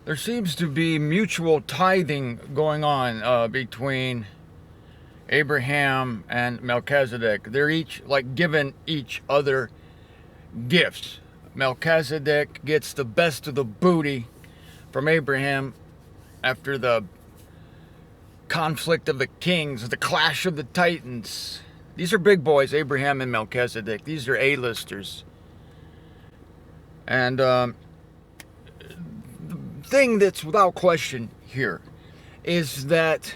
There seems to be mutual tithing going on between Abraham and Melchizedek. They're each like giving each other gifts. Melchizedek gets the best of the booty from Abraham after the conflict of the kings, the clash of the titans. These are big boys, Abraham and Melchizedek. These are A-listers. And the thing that's without question here is that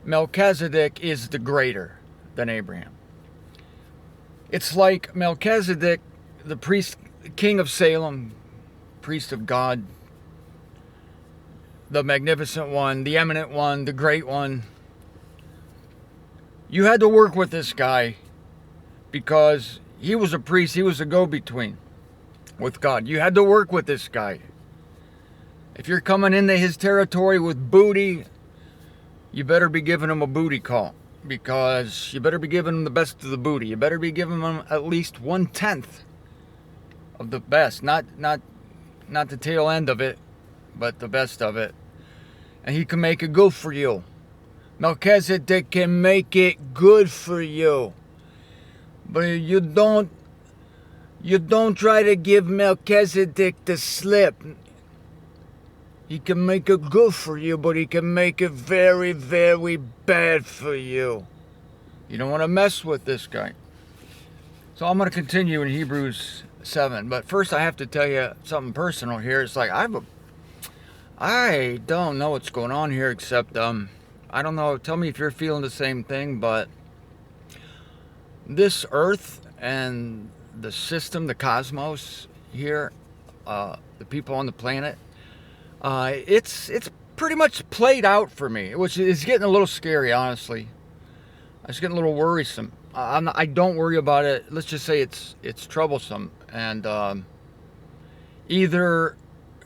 Melchizedek is the greater than Abraham. It's like Melchizedek, the priest, king of Salem, priest of God, the magnificent one, the eminent one, the great one. You had to work with this guy because he was a priest, he was a go-between with God. You had to work with this guy. If you're coming into his territory with booty, you better be giving him a booty call, because you better be giving him the best of the booty. You better be giving him at least 1/10 of the best, not the tail end of it, but the best of it. And he can make it good for you. Melchizedek can make it good for you. But you don't try to give Melchizedek the slip. He can make it good for you, but he can make it very, very bad for you. You don't want to mess with this guy. So I'm going to continue in Hebrews 7. But first I have to tell you something personal here. It's like I don't know what's going on here, except I don't know. Tell me if you're feeling the same thing, but this earth and the system, the cosmos here, the people on the planet, it's pretty much played out for me, which is getting a little scary, honestly. It's getting a little worrisome. I don't worry about it. Let's just say it's troublesome, and either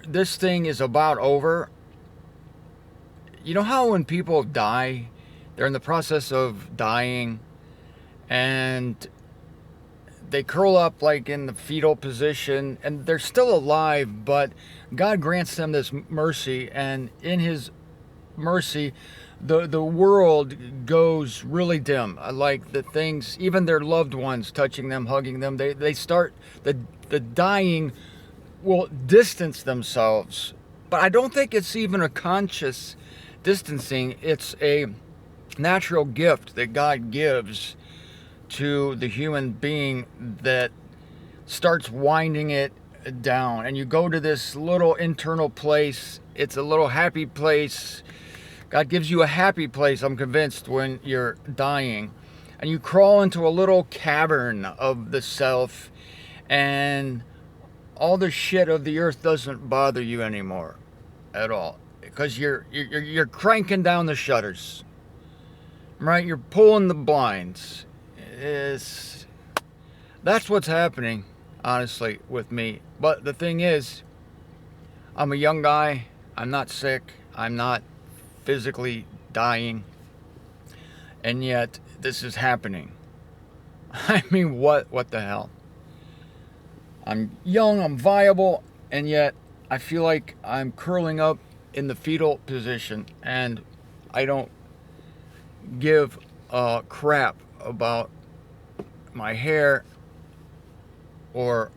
this thing is about over. You know how when people die, they're in the process of dying, and they curl up like in the fetal position, and they're still alive, but God grants them this mercy, and in his mercy, the world goes really dim. Like the things, even their loved ones touching them, hugging them, they start, the dying will distance themselves. But I don't think it's even a conscious distancing. It's a natural gift that God gives to the human being that starts winding it down. And you go to this little internal place. It's a little happy place. God gives you a happy place, I'm convinced, when you're dying. And you crawl into a little cavern of the self, and all the shit of the earth doesn't bother you anymore at all, because you're cranking down the shutters, right? You're pulling the blinds. That's what's happening, honestly, with me. But the thing is, I'm a young guy. I'm not sick. I'm not physically dying, and yet this is happening. I mean, what the hell? I'm young, I'm viable, and yet I feel like I'm curling up in the fetal position, and I don't give a crap about my hair, or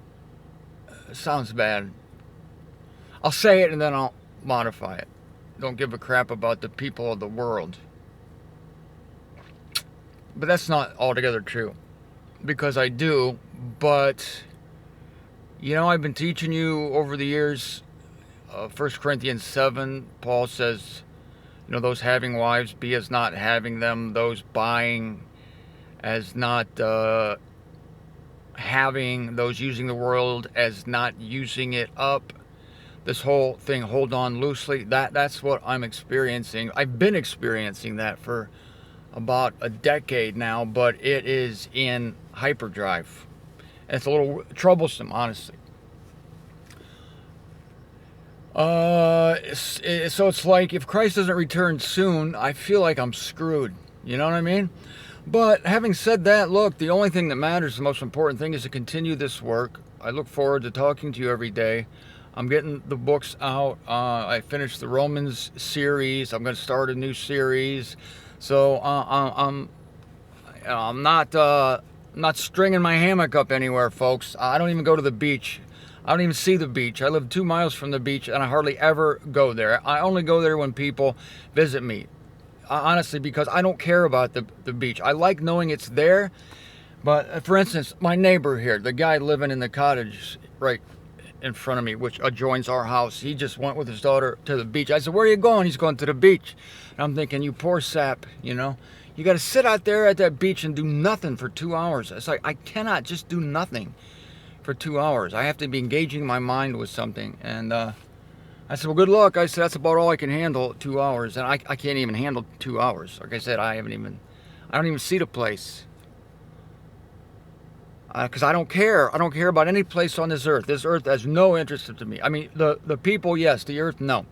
sounds bad. I'll say it and then I'll modify it. Don't give a crap about the people of the world. But that's not altogether true, because I do. But you know, I've been teaching you over the years, 1 Corinthians 7, Paul says, you know, those having wives be as not having them, those buying as not having, those using the world as not using it up. This whole thing, hold on loosely, that's what I'm experiencing. I've been experiencing that for about a decade now, but it is in hyperdrive. It's a little troublesome, honestly. So it's like, if Christ doesn't return soon, I feel like I'm screwed. You know what I mean? But having said that, look, the only thing that matters, the most important thing, is to continue this work. I look forward to talking to you every day. I'm getting the books out. I finished the Romans series. I'm going to start a new series. So I'm not stringing my hammock up anywhere, folks. I don't even go to the beach. I don't even see the beach. I live 2 miles from the beach, and I hardly ever go there. I only go there when people visit me. Honestly, because I don't care about the beach. I like knowing it's there. But for instance, my neighbor here, the guy living in the cottage right in front of me, which adjoins our house, he just went with his daughter to the beach. I said, "Where are you going?" He's going to the beach. And I'm thinking, you poor sap, you know. You got to sit out there at that beach and do nothing for 2 hours. It's like, I cannot just do nothing for 2 hours. I have to be engaging my mind with something. And I said, "Well, good luck." I said, "That's about all I can handle, 2 hours." And I can't even handle 2 hours. Like I said, I don't even see the place. Because I don't care. I don't care about any place on this earth. This earth has no interest to me. I mean, the people, yes. The earth, no.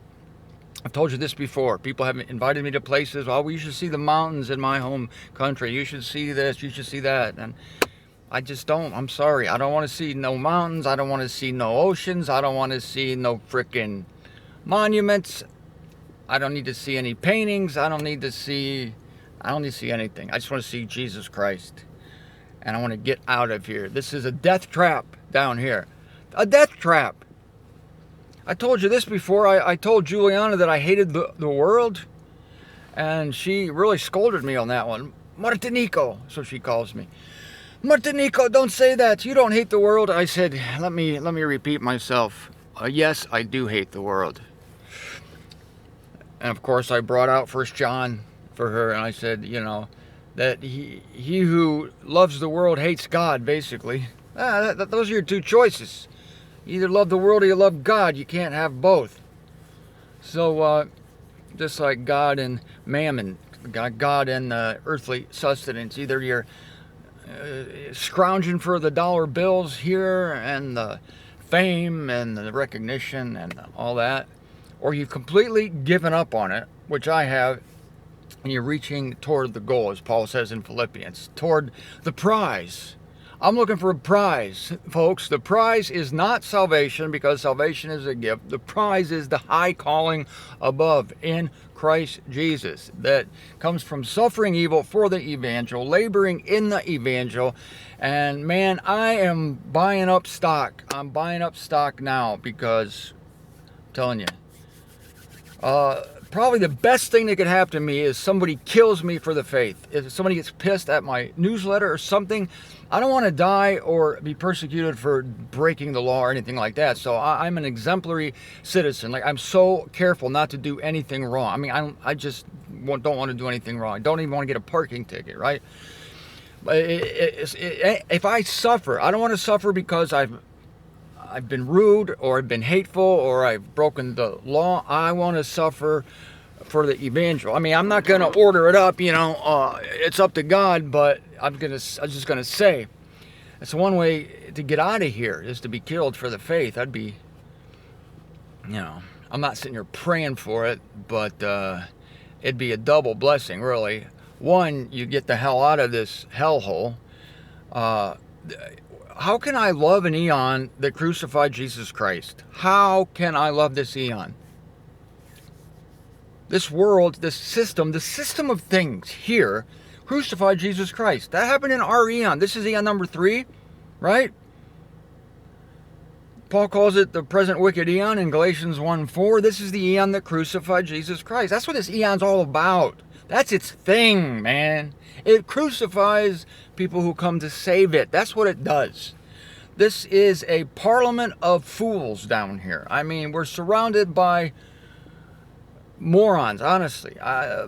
I've told you this before. People have invited me to places. "Oh, well, you should see the mountains in my home country. You should see this. You should see that." And I just don't. I'm sorry. I don't want to see no mountains. I don't want to see no oceans. I don't want to see no frickin' monuments. I don't need to see any paintings. I don't need to see anything. I just want to see Jesus Christ. And I want to get out of here. This is a death trap down here. A death trap. I told you this before. I told Juliana that I hated the world. And she really scolded me on that one. Martinico, so she calls me. "Martinico, don't say that. You don't hate the world." I said, let me repeat myself. Yes, I do hate the world. And of course, I brought out 1 John for her. And I said, you know, that he who loves the world hates God, basically. Those are your two choices. You either love the world or you love God. You can't have both. So, just like God and mammon, God and earthly sustenance. Either you're scrounging for the dollar bills here and the fame and the recognition and all that, or you've completely given up on it, which I have, and you're reaching toward the goal, as Paul says in Philippians, toward the prize. I'm looking for a prize, folks. The prize is not salvation, because salvation is a gift. The prize is the high calling above in Christ Jesus that comes from suffering evil for the evangel, laboring in the evangel. And man, I am buying up stock. I'm buying up stock now, because I'm telling you, probably the best thing that could happen to me is somebody kills me for the faith. If somebody gets pissed at my newsletter or something, I don't want to die or be persecuted for breaking the law or anything like that. So I'm an exemplary citizen. Like, I'm so careful not to do anything wrong. I mean, I just don't want to do anything wrong. I don't even want to get a parking ticket, right? But if I suffer, I don't want to suffer because I've been rude or I've been hateful or I've broken the law. I want to suffer for the evangel. I mean, I'm not going to order it up, you know. It's up to God, but I'm just going to say, it's one way to get out of here is to be killed for the faith. I'd be, you know, I'm not sitting here praying for it, but it'd be a double blessing, really. One, you get the hell out of this hellhole. How can I love an eon that crucified Jesus Christ? How can I love this eon? This world, this system, the system of things here crucified Jesus Christ. That happened in our eon. This is eon number 3, right? Paul calls it the present wicked eon in Galatians 1:4. This is the eon that crucified Jesus Christ. That's what this eon's all about. That's its thing, man. It crucifies people who come to save it. That's what it does. This is a parliament of fools down here. I mean, we're surrounded by morons, honestly. I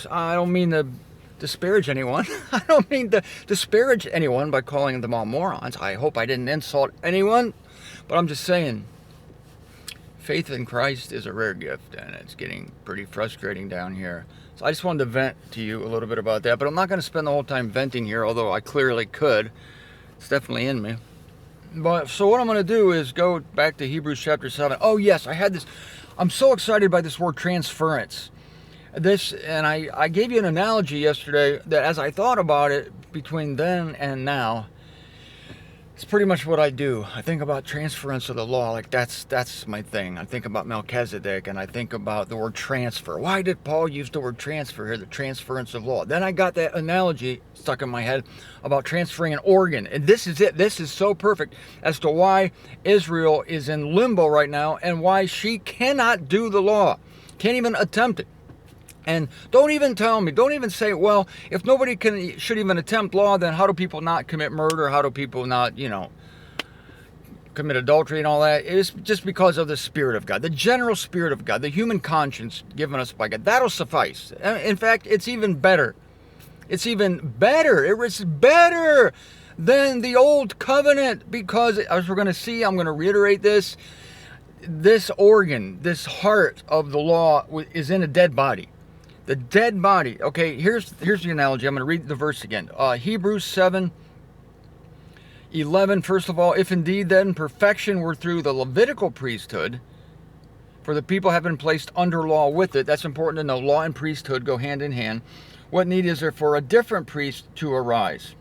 don't mean to disparage anyone. I don't mean to disparage anyone by calling them all morons. I hope I didn't insult anyone. But I'm just saying, faith in Christ is a rare gift, and it's getting pretty frustrating down here. So I just wanted to vent to you a little bit about that, but I'm not going to spend the whole time venting here, although I clearly could. It's definitely in me. But so what I'm going to do is go back to Hebrews chapter 7. Oh yes, I had this. I'm so excited by this word transference. And I gave you an analogy yesterday that as I thought about it between then and now, It's pretty much what I do. I think about transference of the law, like that's my thing. I think about Melchizedek, and I think about the word transfer. Why did Paul use the word transfer here, the transference of law? Then I got that analogy stuck in my head about transferring an organ. And this is it. This is so perfect as to why Israel is in limbo right now and why she cannot do the law. Can't even attempt it. And don't even tell me, don't even say, well, if nobody should even attempt law, then how do people not commit murder? How do people not, commit adultery and all that? It's just because of the Spirit of God, the general Spirit of God, the human conscience given us by God. That'll suffice. In fact, it's even better. It's even better. It's better than the old covenant because, as we're going to see, I'm going to reiterate this organ, this heart of the law is in a dead body. The dead body. Okay, here's the analogy. I'm going to read the verse again. Hebrews 7:11. First of all, if indeed then perfection were through the Levitical priesthood, for the people have been placed under law with it. That's important to know. Law and priesthood go hand in hand. What need is there for a different priest to arise?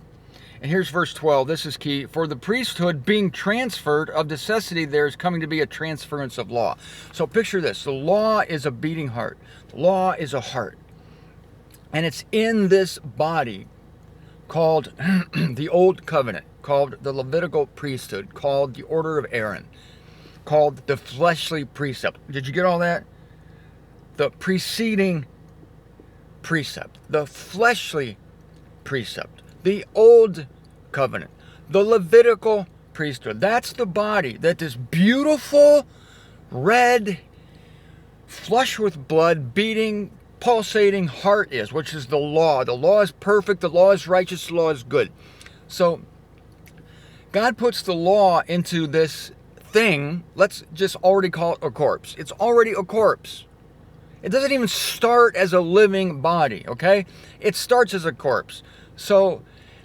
And here's verse 12. This is key. For the priesthood being transferred, of necessity there is coming to be a transference of law. So picture this. The law is a beating heart. The law is a heart. And it's in this body called the Old Covenant, called the Levitical priesthood, called the order of Aaron, called the fleshly precept. Did you get all that? The preceding precept, the fleshly precept, the Old Covenant, the Levitical priesthood. That's the body that this beautiful, red, flush with blood, beating, pulsating heart is, which is the law. The law is perfect, the law is righteous, the law is good. So God puts the law into this thing, let's just already call it a corpse. It's already a corpse. It doesn't even start as a living body, okay? It starts as a corpse. So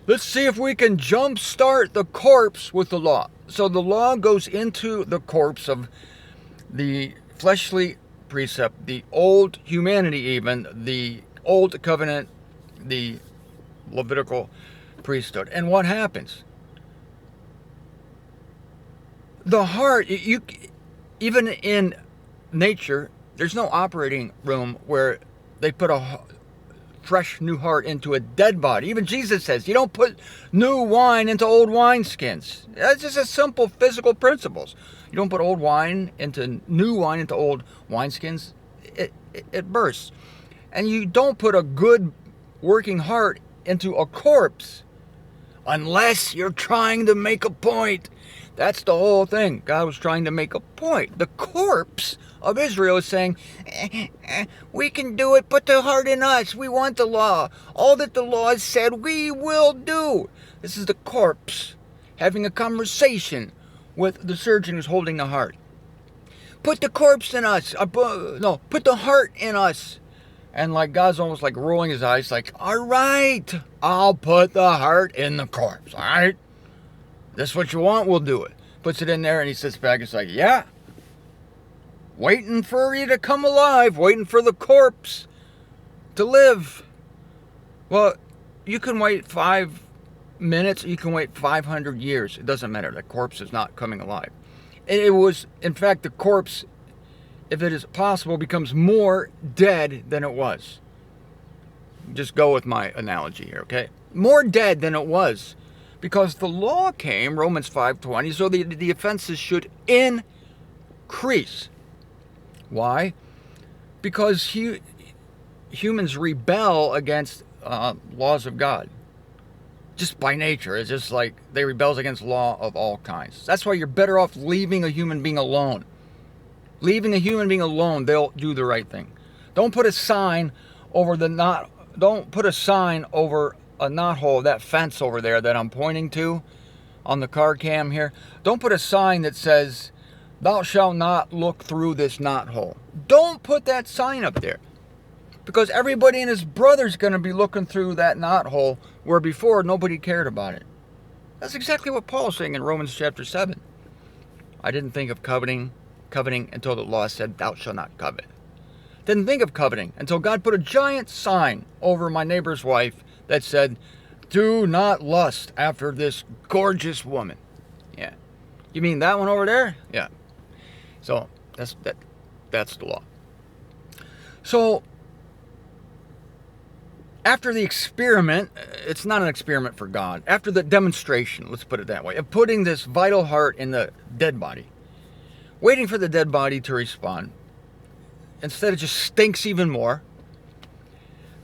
let's see if we can jumpstart the corpse with the law. So the law goes into the corpse of the fleshly precept, the old humanity even, the Old Covenant, the Levitical priesthood. And what happens? The heart, even in nature, there's no operating room where they put a fresh new heart into a dead body. Even Jesus says you don't put new wine into old wineskins. That's just a simple physical principles. You don't put old wine into new wine into old wineskins. It bursts. And you don't put a good working heart into a corpse unless you're trying to make a point. That's the whole thing. God was trying to make a point. The corpse of Israel is saying, we can do it, put the heart in us. We want the law. All that the law has said, we will do. This is the corpse having a conversation with the surgeon who's holding the heart. Put the corpse in us. Put the heart in us. And like God's almost like rolling his eyes like, all right, I'll put the heart in the corpse. All right. This is what you want, we'll do it. Puts it in there and he sits back. It's like, yeah. Waiting for you to come alive. Waiting for the corpse to live. Well, you can wait 5 minutes. You can wait 500 years. It doesn't matter. The corpse is not coming alive. It was, in fact, the corpse, if it is possible, becomes more dead than it was. Just go with my analogy here, okay? More dead than it was. Because the law came, Romans 5:20, so the offenses should increase. Why? Because humans rebel against laws of God. Just by nature. It's just like they rebel against law of all kinds. That's why you're better off leaving a human being alone. Leaving a human being alone, they'll do the right thing. Don't put a sign over don't put a sign over a knothole, that fence over there that I'm pointing to on the car cam here. Don't put a sign that says, thou shalt not look through this knothole. Don't put that sign up there. Because everybody and his brother's going to be looking through that knothole where before nobody cared about it. That's exactly what Paul's saying in Romans chapter 7. I didn't think of coveting until the law said, thou shalt not covet. Didn't think of coveting until God put a giant sign over my neighbor's wife that said, do not lust after this gorgeous woman. You mean that one over there? Yeah. So that's the law. So after the experiment, it's not an experiment for God. After the demonstration, let's put it that way, of putting this vital heart in the dead body, waiting for the dead body to respond, instead it just stinks even more.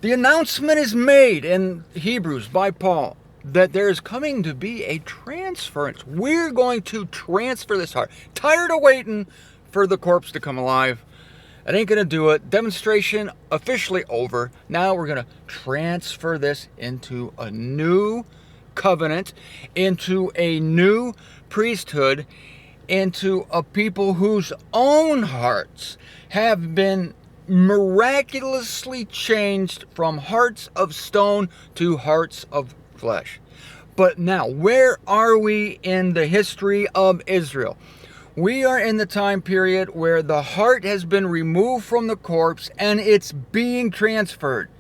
The announcement is made in Hebrews by Paul that there is coming to be a transference. We're going to transfer this heart. Tired of waiting for the corpse to come alive. It ain't going to do it. Demonstration officially over. Now we're going to transfer this into a new covenant, into a new priesthood, into a people whose own hearts have been miraculously changed from hearts of stone to hearts of flesh. But now, where are we in the history of Israel? We are in the time period where the heart has been removed from the corpse and it's being transferred.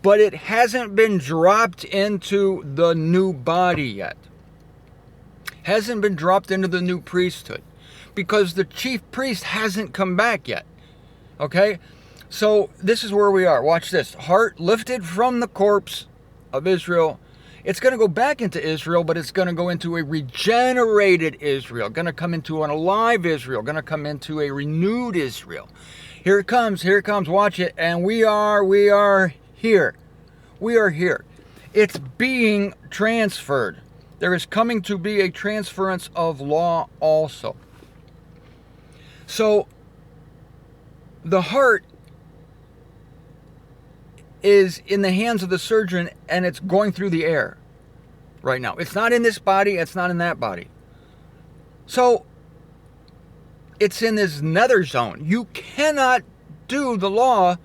But it hasn't been dropped into the new body yet. Hasn't been dropped into the new priesthood. Because the chief priest hasn't come back yet. Okay? So this is where we are. Watch this. Heart lifted from the corpse of Israel. It's going to go back into Israel, but it's going to go into a regenerated Israel. Going to come into an alive Israel. Going to come into a renewed Israel. Here it comes. Here it comes. Watch it. And we are here. We are here. It's being transferred. There is coming to be a transference of law also. So the heart is in the hands of the surgeon and it's going through the air right now. It's not in this body, it's not in that body. So it's in this nether zone. You cannot do the law.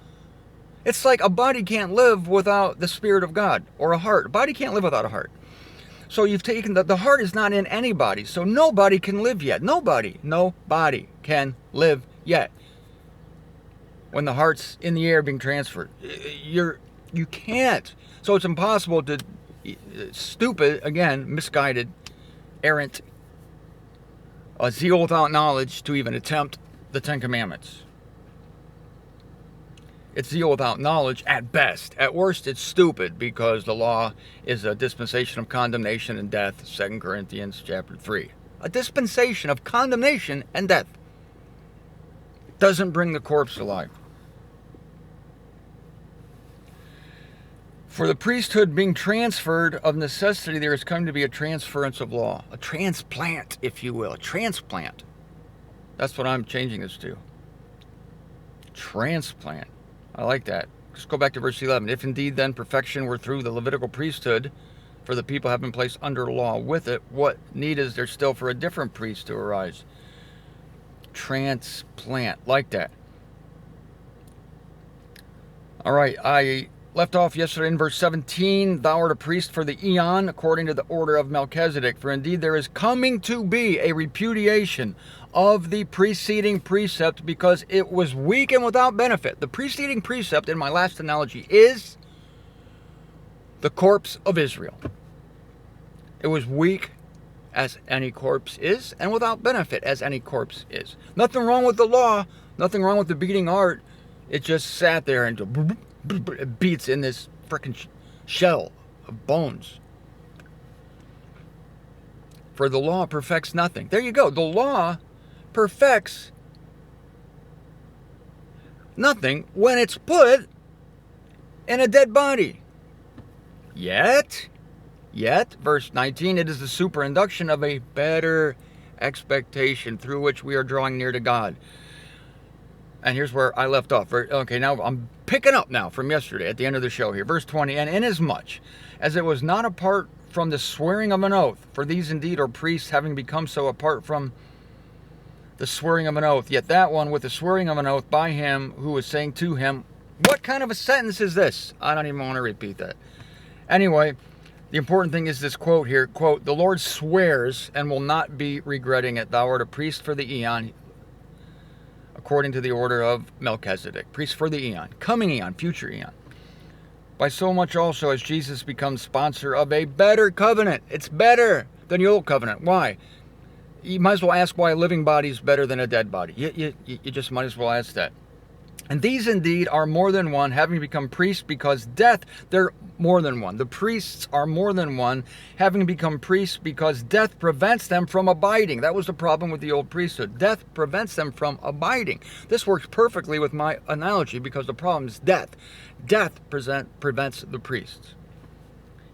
It's like a body can't live without the Spirit of God, or a heart. A body can't live without a heart. So you've taken the heart is not in anybody, so nobody can live yet. Nobody can live yet. When the heart's in the air being transferred, you can't. So it's impossible to, stupid, again, misguided, errant, a zeal without knowledge to even attempt the Ten Commandments. It's zeal without knowledge at best. At worst, it's stupid because the law is a dispensation of condemnation and death, 2 Corinthians chapter 3. A dispensation of condemnation and death. Doesn't bring the corpse alive. For the priesthood being transferred, of necessity there is coming to be a transference of law. A transplant, if you will. A transplant. That's what I'm changing this to. Transplant. I like that. Just go back to verse 11. If indeed then perfection were through the Levitical priesthood, for the people have been placed under law with it, what need is there still for a different priest to arise? Transplant. Like that. All right, I left off yesterday in verse 17. Thou art a priest for the eon, according to the order of Melchizedek. For indeed there is coming to be a repudiation of the preceding precept, because it was weak and without benefit. The preceding precept, in my last analogy, is the corpse of Israel. It was weak as any corpse is, and without benefit as any corpse is. Nothing wrong with the law, nothing wrong with the beating heart. It just sat there and it beats in this frickin' shell of bones. For the law perfects nothing. There you go. The law perfects nothing when it's put in a dead body. Yet, verse 19, it is the superinduction of a better expectation through which we are drawing near to God. And here's where I left off. Okay, now I'm picking up now from yesterday at the end of the show here. Verse 20, and inasmuch as it was not apart from the swearing of an oath, for these indeed are priests, having become so apart from the swearing of an oath, yet that one with the swearing of an oath by him who was saying to him, what kind of a sentence is this? I don't even want to repeat that. Anyway, the important thing is this quote here, quote, the Lord swears and will not be regretting it. Thou art a priest for the eon, according to the order of Melchizedek. Priest for the eon, coming eon, future eon. By so much also as Jesus becomes sponsor of a better covenant. It's better than the old covenant. Why? You might as well ask why a living body is better than a dead body. You just might as well ask that. And these indeed are more than one, having become priests, because death, they're more than one. The priests are more than one, having become priests, because death prevents them from abiding. That was the problem with the old priesthood. Death prevents them from abiding. This works perfectly with my analogy, because the problem is death. Death prevents the priests.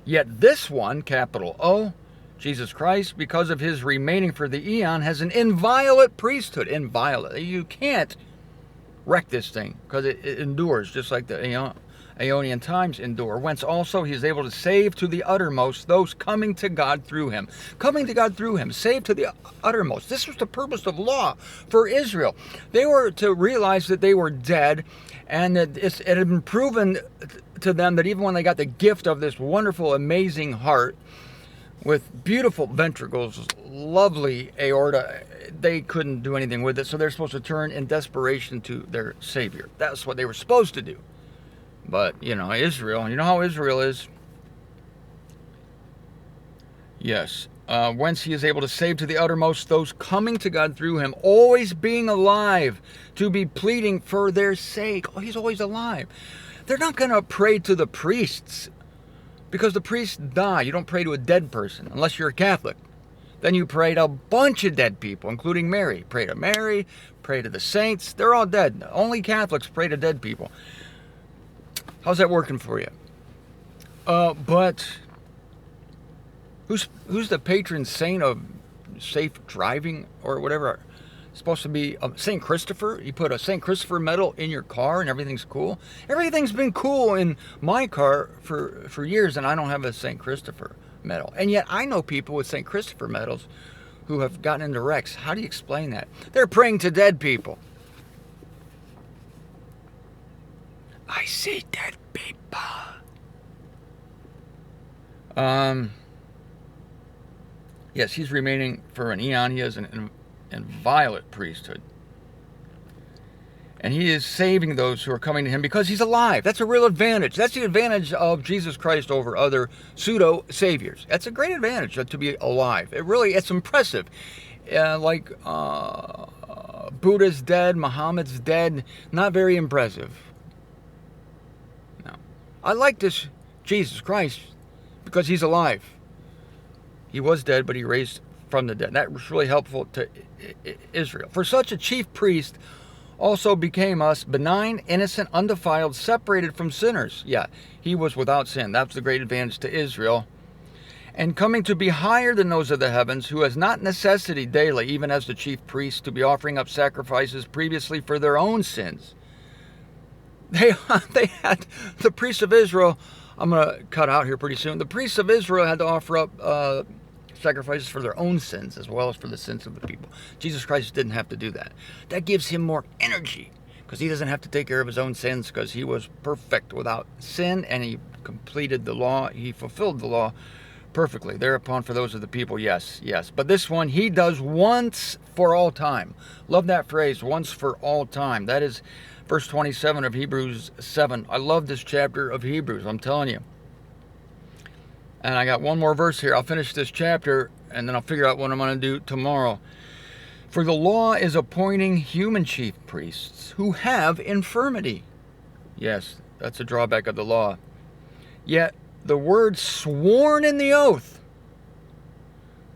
Yet this one, capital O, Jesus Christ, because of his remaining for the eon, has an inviolate priesthood. Inviolate. You can't wreck this thing, because it endures just like the Aeonian times endure, whence also he is able to save to the uttermost those coming to God through him. Coming to God through him, save to the uttermost. This was the purpose of law for Israel. They were to realize that they were dead, and that it had been proven to them that even when they got the gift of this wonderful, amazing heart, with beautiful ventricles, lovely aorta, they couldn't do anything with it, so they're supposed to turn in desperation to their Savior. That's what they were supposed to do. But, Israel, you know how Israel is. Yes. Whence he is able to save to the uttermost those coming to God through him, always being alive, to be pleading for their sake. Oh, he's always alive. They're not going to pray to the priests, because the priests die. You don't pray to a dead person unless you're a Catholic. Then you pray to a bunch of dead people, including Mary. Pray to Mary, pray to the saints. They're all dead. Only Catholics pray to dead people. How's that working for you? But who's the patron saint of safe driving or whatever? It's supposed to be St. Christopher. You put a St. Christopher medal in your car and everything's cool. Everything's been cool in my car for years, and I don't have a St. Christopher medal. And yet I know people with St. Christopher medals who have gotten into wrecks. How do you explain that? They're praying to dead people. I see dead people. Yes, he's remaining for an eon. He has an inviolate priesthood. And he is saving those who are coming to him because he's alive. That's a real advantage. That's the advantage of Jesus Christ over other pseudo-saviors. That's a great advantage, to be alive. It's impressive. Buddha's dead, Muhammad's dead. Not very impressive. No. I like this Jesus Christ because he's alive. He was dead, but he raised from the dead. That was really helpful to Israel. For such a chief priest also became us benign, innocent, undefiled, separated from sinners. Yeah, he was without sin. That's the great advantage to Israel. And coming to be higher than those of the heavens, who has not necessity daily, even as the chief priest, to be offering up sacrifices previously for their own sins. They had, the priests of Israel, I'm going to cut out here pretty soon, the priests of Israel had to offer up sacrifices for their own sins as well as for the sins of the people. Jesus Christ didn't have to do that. That gives him more energy because he doesn't have to take care of his own sins because he was perfect without sin and he completed the law. He fulfilled the law perfectly. Thereupon for those of the people, yes. But this one he does once for all time. Love that phrase, once for all time. That is verse 27 of Hebrews 7. I love this chapter of Hebrews, I'm telling you. And I got one more verse here. I'll finish this chapter, and then I'll figure out what I'm going to do tomorrow. For the law is appointing human chief priests who have infirmity. Yes, that's a drawback of the law. Yet the word sworn in the oath,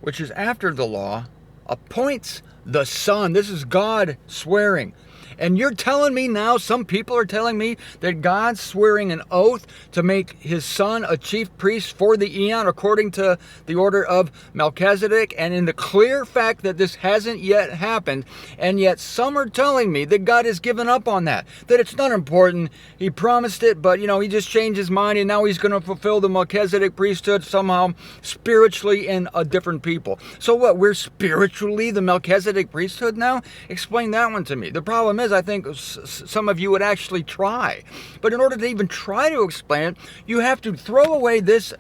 which is after the law, appoints the Son. This is God swearing. And you're telling me now, some people are telling me that God's swearing an oath to make his Son a chief priest for the eon according to the order of Melchizedek, and in the clear fact that this hasn't yet happened, and yet some are telling me that God has given up on that it's not important. He promised it, but he just changed his mind, and now he's going to fulfill the Melchizedek priesthood somehow spiritually in a different people. So what, we're spiritually the Melchizedek priesthood now? Explain that one to me. The problem is, I think some of you would actually try. But in order to even try to explain it, you have to throw away this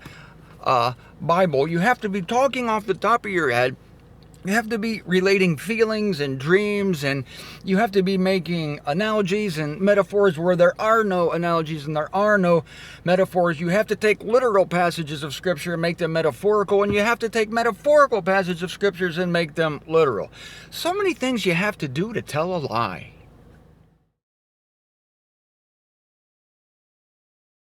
Bible. You have to be talking off the top of your head. You have to be relating feelings and dreams, and you have to be making analogies and metaphors where there are no analogies and there are no metaphors. You have to take literal passages of Scripture and make them metaphorical, and you have to take metaphorical passages of Scriptures and make them literal. So many things you have to do to tell a lie.